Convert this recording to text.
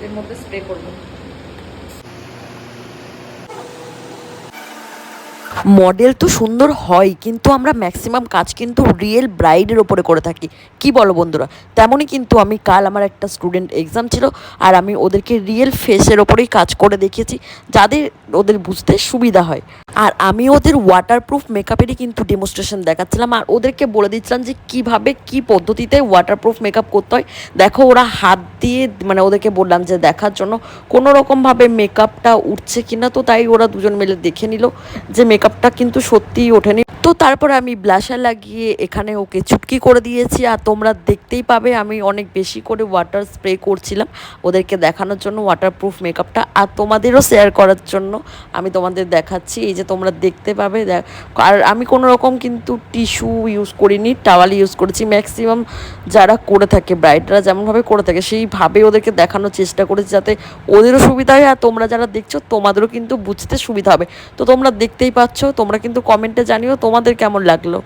এর মধ্যে স্প্রে করবো। মডেল তো সুন্দর হয়, কিন্তু আমরা ম্যাক্সিমাম কাজ কিন্তু রিয়েল ব্রাইডের ওপরে করে থাকি, কি বলো বন্ধুরা? তেমনই কিন্তু আমি কাল আমার একটা স্টুডেন্ট এক্সাম ছিল, আর আমি ওদেরকে রিয়েল ফেসের ওপরেই কাজ করে দেখিয়েছি, যাদের ওদের বুঝতে সুবিধা হয়। আর আমি ওদের ওয়াটারপ্রুফ মেকআপেরই কিন্তু ডেমনস্ট্রেশন দেখাচ্ছিলাম, আর ওদেরকে বলে দিচ্ছিলাম যে কীভাবে কী পদ্ধতিতে ওয়াটারপ্রুফ মেকআপ করতে হয়। দেখো ওরা হাত দিয়ে, মানে ওদেরকে বললাম যে দেখার জন্য কোনো রকমভাবে মেকআপটা উঠছে কিনা, তো তাই ওরা দুজন মিলে দেখে নিল যে মেকআপটা কিন্তু সত্যিই ওঠেনি। তো তারপর আমি ব্লাশার লাগিয়ে এখানে ওকে চুটকি করে দিয়েছি, আর তোমরা দেখতেই পাবে আমি অনেক বেশি করে ওয়াটার স্প্রে করছিলাম ওদেরকে দেখানোর জন্য ওয়াটারপ্রুফ মেকআপটা, আর তোমাদেরও শেয়ার করার জন্য আমি তোমাদের দেখাচ্ছি। এই যে তোমরা দেখতে পাবে, আর আমি কোনো রকম কিন্তু টিস্যু ইউজ করিনি, টাওয়াল ইউজ করেছি। ম্যাক্সিমাম যারা করে থাকে ব্রাইডরা যেমনভাবে করে থাকে সেইভাবে ওদেরকে দেখানোর চেষ্টা করেছি, যাতে ওদেরও সুবিধা হয়, আর তোমরা যারা দেখছো তোমাদেরও কিন্তু বুঝতে সুবিধা হবে। তো তোমরা দেখতেই পাচ্ছ, তোমরা কিন্তু কমেন্টে জানিও তোমাদের কেমন লাগলো।